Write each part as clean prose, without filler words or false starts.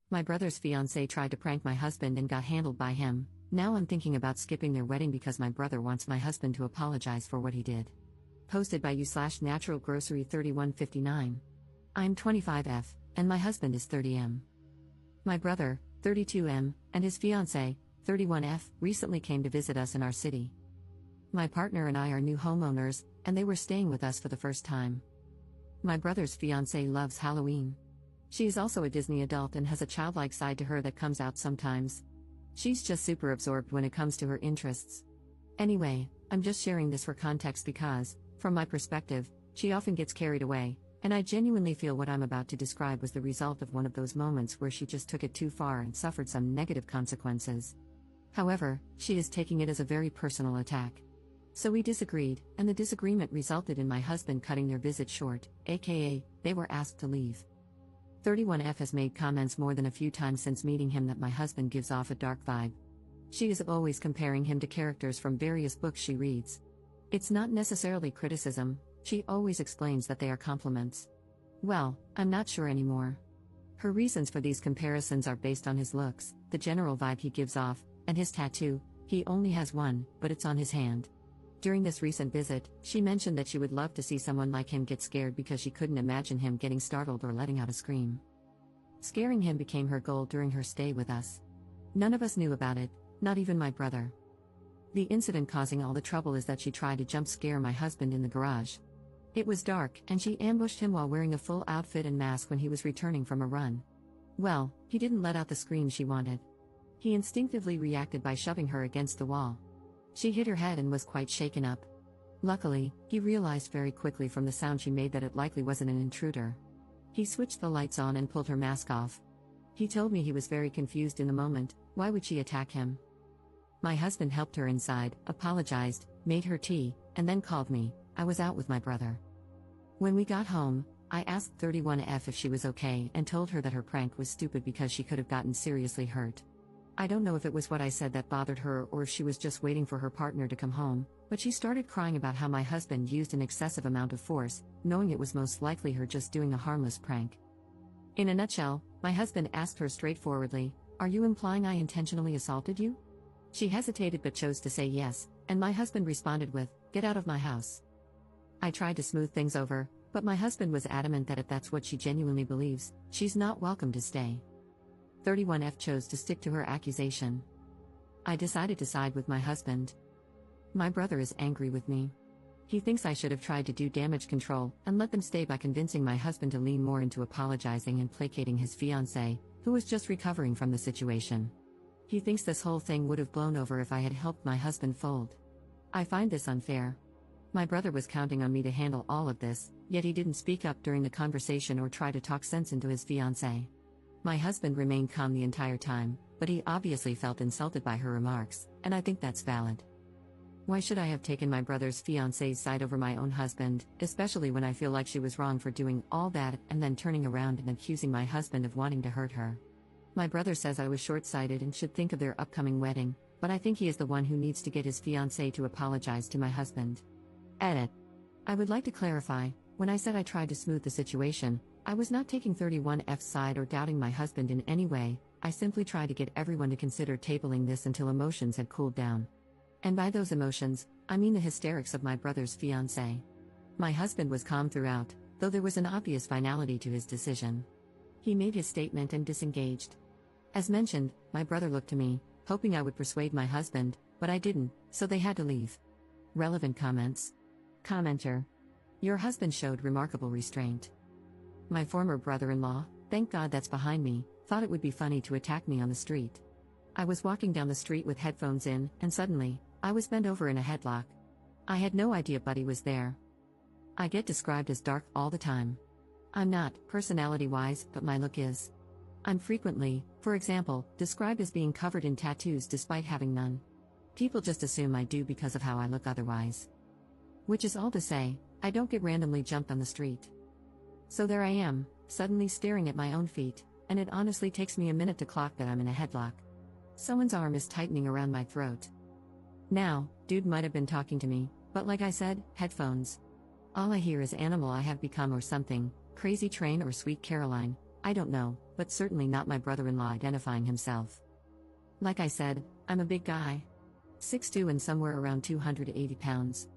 My brother's fiancée tried to prank my husband and got handled by him. Now I'm thinking about skipping their wedding because my brother wants my husband to apologize for what he did. Posted by you/Natural Grocery 3159. I'm 25F, and my husband is 30M. My brother, 32M, and his fiancée, 31F, recently came to visit us in our city. My partner and I are new homeowners, and they were staying with us for the first time. My brother's fiancée loves Halloween. She is also a Disney adult and has a childlike side to her that comes out sometimes. She's just super absorbed when it comes to her interests. Anyway, I'm just sharing this for context because, from my perspective, she often gets carried away, and I genuinely feel what I'm about to describe was the result of one of those moments where she just took it too far and suffered some negative consequences. However, she is taking it as a very personal attack. So we disagreed, and the disagreement resulted in my husband cutting their visit short, aka, they were asked to leave. 31F has made comments more than a few times since meeting him that my husband gives off a dark vibe. She is always comparing him to characters from various books she reads. It's not necessarily criticism, she always explains that they are compliments. Well, I'm not sure anymore. Her reasons for these comparisons are based on his looks, the general vibe he gives off, and his tattoo. He only has one, but it's on his hand. During this recent visit, she mentioned that she would love to see someone like him get scared because she couldn't imagine him getting startled or letting out a scream. Scaring him became her goal during her stay with us. None of us knew about it, not even my brother. The incident causing all the trouble is that she tried to jump scare my husband in the garage. It was dark, and she ambushed him while wearing a full outfit and mask when he was returning from a run. Well, he didn't let out the scream she wanted. He instinctively reacted by shoving her against the wall. She hit her head and was quite shaken up. Luckily, he realized very quickly from the sound she made that it likely wasn't an intruder. He switched the lights on and pulled her mask off. He told me he was very confused in the moment. Why would she attack him? My husband helped her inside, apologized, made her tea, and then called me. I was out with my brother. When we got home, I asked 31F if she was okay and told her that her prank was stupid because she could have gotten seriously hurt. I don't know if it was what I said that bothered her or if she was just waiting for her partner to come home, but she started crying about how my husband used an excessive amount of force, knowing it was most likely her just doing a harmless prank. In a nutshell, my husband asked her straightforwardly, "Are you implying I intentionally assaulted you?" She hesitated but chose to say yes, and my husband responded with, "Get out of my house." I tried to smooth things over, but my husband was adamant that if that's what she genuinely believes, she's not welcome to stay. 31F chose to stick to her accusation. I decided to side with my husband. My brother is angry with me. He thinks I should have tried to do damage control and let them stay by convincing my husband to lean more into apologizing and placating his fiancée, who was just recovering from the situation. He thinks this whole thing would have blown over if I had helped my husband fold. I find this unfair. My brother was counting on me to handle all of this, yet he didn't speak up during the conversation or try to talk sense into his fiancée. My husband remained calm the entire time, but he obviously felt insulted by her remarks, and I think that's valid. Why should I have taken my brother's fiancée's side over my own husband, especially when I feel like she was wrong for doing all that and then turning around and accusing my husband of wanting to hurt her? My brother says I was short-sighted and should think of their upcoming wedding, but I think he is the one who needs to get his fiancée to apologize to my husband. Edit. I would like to clarify, when I said I tried to smooth the situation, I was not taking 31F's side or doubting my husband in any way. I simply tried to get everyone to consider tabling this until emotions had cooled down. And by those emotions, I mean the hysterics of my brother's fiancée. My husband was calm throughout, though there was an obvious finality to his decision. He made his statement and disengaged. As mentioned, my brother looked to me, hoping I would persuade my husband, but I didn't, so they had to leave. Relevant comments. Commenter. Your husband showed remarkable restraint. My former brother-in-law, thank God that's behind me, thought it would be funny to attack me on the street. I was walking down the street with headphones in, and suddenly, I was bent over in a headlock. I had no idea Buddy was there. I get described as dark all the time. I'm not, personality-wise, but my look is. I'm frequently, for example, described as being covered in tattoos despite having none. People just assume I do because of how I look otherwise. Which is all to say, I don't get randomly jumped on the street. So there I am, suddenly staring at my own feet, and it honestly takes me a minute to clock that I'm in a headlock. Someone's arm is tightening around my throat. Now, dude might have been talking to me, but like I said, headphones. All I hear is Animal I Have Become or something, Crazy Train or Sweet Caroline. I don't know, but certainly not my brother-in-law identifying himself. Like I said, I'm a big guy. 6'2" and somewhere around 280 pounds.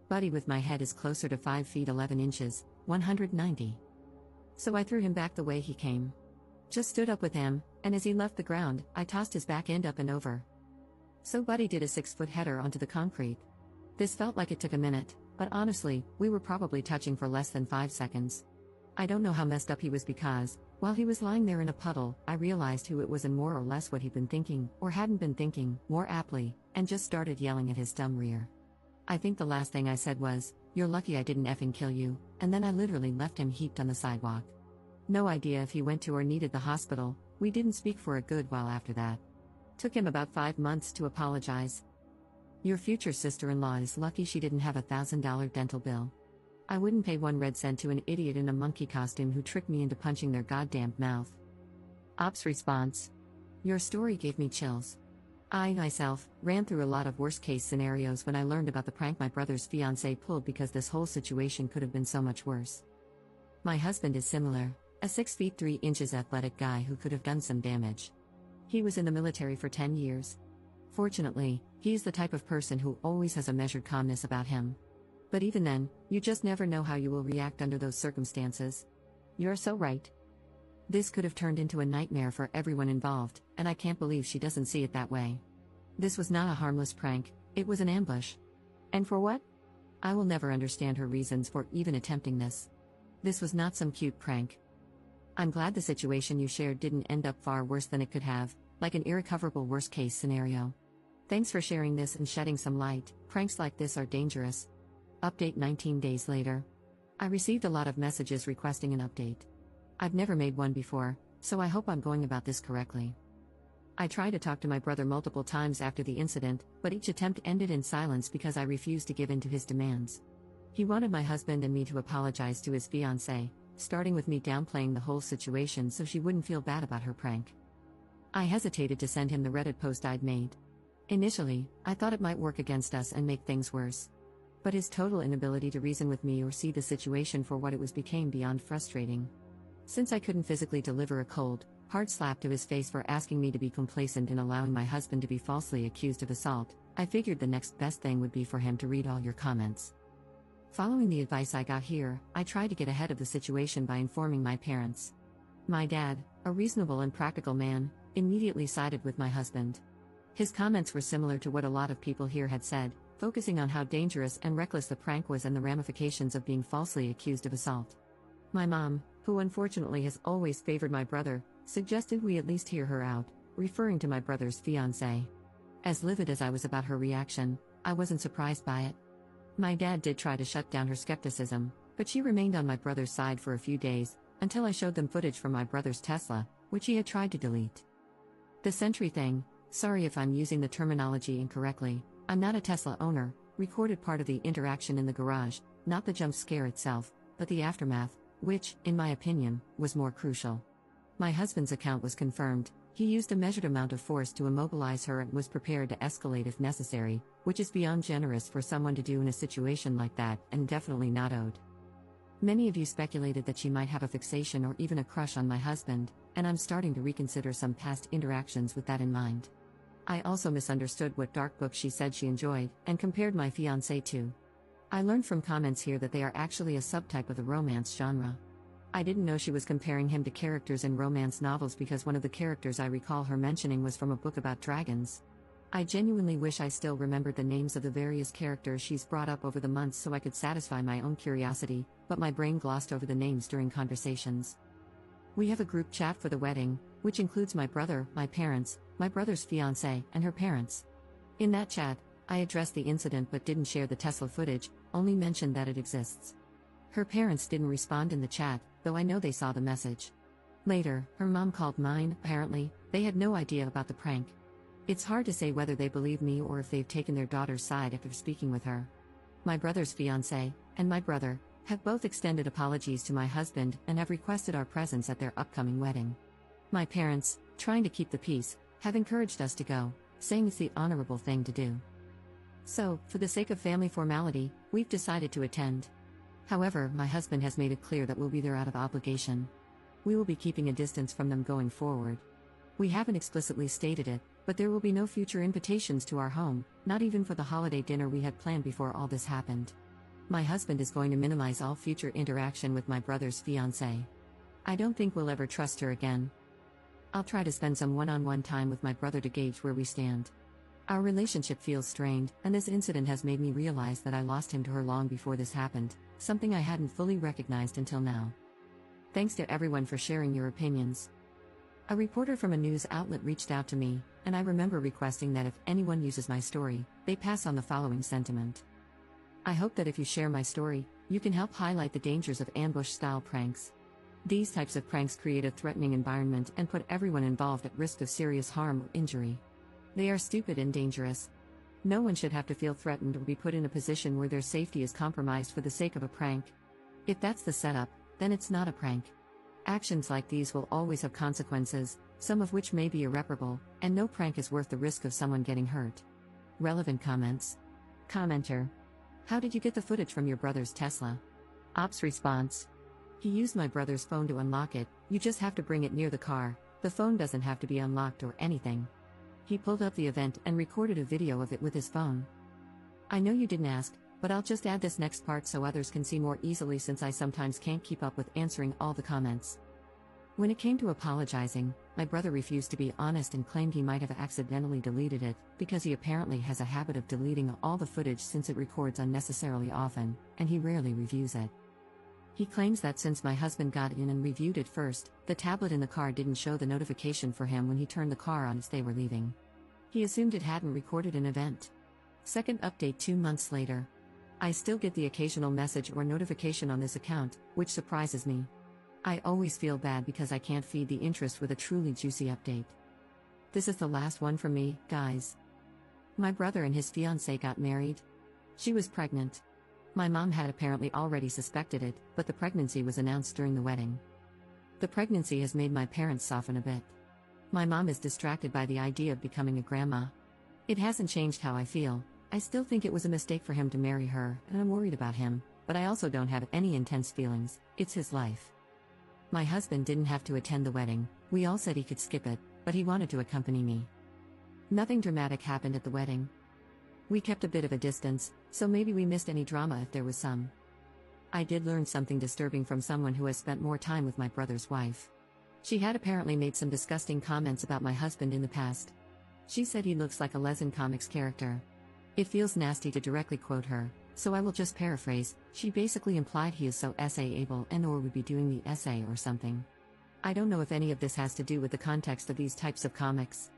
Buddy with my head is closer to 5 feet 11 inches, 190. So I threw him back the way he came. Just stood up with him, and as he left the ground, I tossed his back end up and over. So Buddy did a 6-foot header onto the concrete. This felt like it took a minute, but honestly, we were probably touching for less than 5 seconds. I don't know how messed up he was because, while he was lying there in a puddle, I realized who it was and more or less what he'd been thinking, or hadn't been thinking, more aptly, and just started yelling at his dumb rear. I think the last thing I said was, "You're lucky I didn't effing kill you," and then I literally left him heaped on the sidewalk. No idea if he went to or needed the hospital. We didn't speak for a good while after that. Took him about 5 months to apologize. Your future sister-in-law is lucky she didn't have a $1,000 dental bill. I wouldn't pay 1 red cent to an idiot in a monkey costume who tricked me into punching their goddamn mouth. Ops response. Your story gave me chills. I, myself, ran through a lot of worst-case scenarios when I learned about the prank my brother's fiancée pulled because this whole situation could have been so much worse. My husband is similar, a 6 feet 3 inches athletic guy who could have done some damage. He was in the military for 10 years. Fortunately, he's the type of person who always has a measured calmness about him. But even then, you just never know how you will react under those circumstances. You're so right. This could have turned into a nightmare for everyone involved, and I can't believe she doesn't see it that way. This was not a harmless prank, it was an ambush. And for what? I will never understand her reasons for even attempting this. This was not some cute prank. I'm glad the situation you shared didn't end up far worse than it could have, like an irrecoverable worst-case scenario. Thanks for sharing this and shedding some light. Pranks like this are dangerous. Update 19 days later. I received a lot of messages requesting an update. I've never made one before, so I hope I'm going about this correctly. I tried to talk to my brother multiple times after the incident, but each attempt ended in silence because I refused to give in to his demands. He wanted my husband and me to apologize to his fiancée, starting with me downplaying the whole situation so she wouldn't feel bad about her prank. I hesitated to send him the Reddit post I'd made. Initially, I thought it might work against us and make things worse. But his total inability to reason with me or see the situation for what it was became beyond frustrating. Since I couldn't physically deliver a cold, hard slap to his face for asking me to be complacent in allowing my husband to be falsely accused of assault, I figured the next best thing would be for him to read all your comments. Following the advice I got here, I tried to get ahead of the situation by informing my parents. My dad, a reasonable and practical man, immediately sided with my husband. His comments were similar to what a lot of people here had said, focusing on how dangerous and reckless the prank was and the ramifications of being falsely accused of assault. My mom, who unfortunately has always favored my brother, suggested we at least hear her out, referring to my brother's fiancée. As livid as I was about her reaction, I wasn't surprised by it. My dad did try to shut down her skepticism, but she remained on my brother's side for a few days, until I showed them footage from my brother's Tesla, which he had tried to delete. The Sentry thing, sorry if I'm using the terminology incorrectly, I'm not a Tesla owner, recorded part of the interaction in the garage, not the jump scare itself, but the aftermath, which, in my opinion, was more crucial. My husband's account was confirmed. He used a measured amount of force to immobilize her and was prepared to escalate if necessary, which is beyond generous for someone to do in a situation like that and definitely not owed. Many of you speculated that she might have a fixation or even a crush on my husband, and I'm starting to reconsider some past interactions with that in mind. I also misunderstood what dark book she said she enjoyed, and compared my fiancé to. I learned from comments here that they are actually a subtype of the romance genre. I didn't know she was comparing him to characters in romance novels because one of the characters I recall her mentioning was from a book about dragons. I genuinely wish I still remembered the names of the various characters she's brought up over the months so I could satisfy my own curiosity, but my brain glossed over the names during conversations. We have a group chat for the wedding, which includes my brother, my parents, my brother's fiancée, and her parents. In that chat, I addressed the incident but didn't share the Tesla footage, only mentioned that it exists. Her parents didn't respond in the chat, though I know they saw the message. Later, her mom called mine. Apparently, they had no idea about the prank. It's hard to say whether they believe me or if they've taken their daughter's side after speaking with her. My brother's fiancée, and my brother, have both extended apologies to my husband and have requested our presence at their upcoming wedding. My parents, trying to keep the peace, have encouraged us to go, saying it's the honorable thing to do. So, for the sake of family formality, we've decided to attend. However, my husband has made it clear that we'll be there out of obligation. We will be keeping a distance from them going forward. We haven't explicitly stated it, but there will be no future invitations to our home, not even for the holiday dinner we had planned before all this happened. My husband is going to minimize all future interaction with my brother's fiancée. I don't think we'll ever trust her again. I'll try to spend some one-on-one time with my brother to gauge where we stand. Our relationship feels strained, and this incident has made me realize that I lost him to her long before this happened, something I hadn't fully recognized until now. Thanks to everyone for sharing your opinions. A reporter from a news outlet reached out to me, and I remember requesting that if anyone uses my story, they pass on the following sentiment. I hope that if you share my story, you can help highlight the dangers of ambush-style pranks. These types of pranks create a threatening environment and put everyone involved at risk of serious harm or injury. They are stupid and dangerous. No one should have to feel threatened or be put in a position where their safety is compromised for the sake of a prank. If that's the setup, then it's not a prank. Actions like these will always have consequences, some of which may be irreparable, and no prank is worth the risk of someone getting hurt. Relevant comments. Commenter. How did you get the footage from your brother's Tesla? Ops response. He used my brother's phone to unlock it, you just have to bring it near the car, the phone doesn't have to be unlocked or anything. He pulled up the event and recorded a video of it with his phone. I know you didn't ask, but I'll just add this next part so others can see more easily since I sometimes can't keep up with answering all the comments. When it came to apologizing, my brother refused to be honest and claimed he might have accidentally deleted it, because he apparently has a habit of deleting all the footage since it records unnecessarily often, and he rarely reviews it. He claims that since my husband got in and reviewed it first, the tablet in the car didn't show the notification for him when he turned the car on as they were leaving. He assumed it hadn't recorded an event. Second update 2 months later. I still get the occasional message or notification on this account, which surprises me. I always feel bad because I can't feed the interest with a truly juicy update. This is the last one from me, guys. My brother and his fiancée got married. She was pregnant. My mom had apparently already suspected it, but the pregnancy was announced during the wedding. The pregnancy has made my parents soften a bit. My mom is distracted by the idea of becoming a grandma. It hasn't changed how I feel. I still think it was a mistake for him to marry her, and I'm worried about him, but I also don't have any intense feelings, it's his life. My husband didn't have to attend the wedding, we all said he could skip it, but he wanted to accompany me. Nothing dramatic happened at the wedding. We kept a bit of a distance, so maybe we missed any drama if there was some. I did learn something disturbing from someone who has spent more time with my brother's wife. She had apparently made some disgusting comments about my husband in the past. She said he looks like a Lesson Comics character. It feels nasty to directly quote her, so I will just paraphrase. She basically implied he is so essay-able and/or would be doing the essay or something. I don't know if any of this has to do with the context of these types of comics.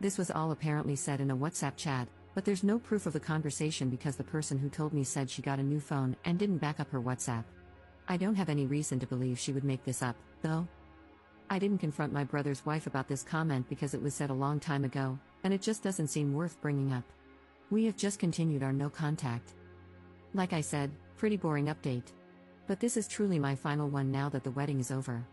This was all apparently said in a WhatsApp chat, but there's no proof of the conversation because the person who told me said she got a new phone and didn't back up her WhatsApp. I don't have any reason to believe she would make this up, though. I didn't confront my brother's wife about this comment because it was said a long time ago, and it just doesn't seem worth bringing up. We have just continued our no contact. Like I said, pretty boring update. But this is truly my final one now that the wedding is over.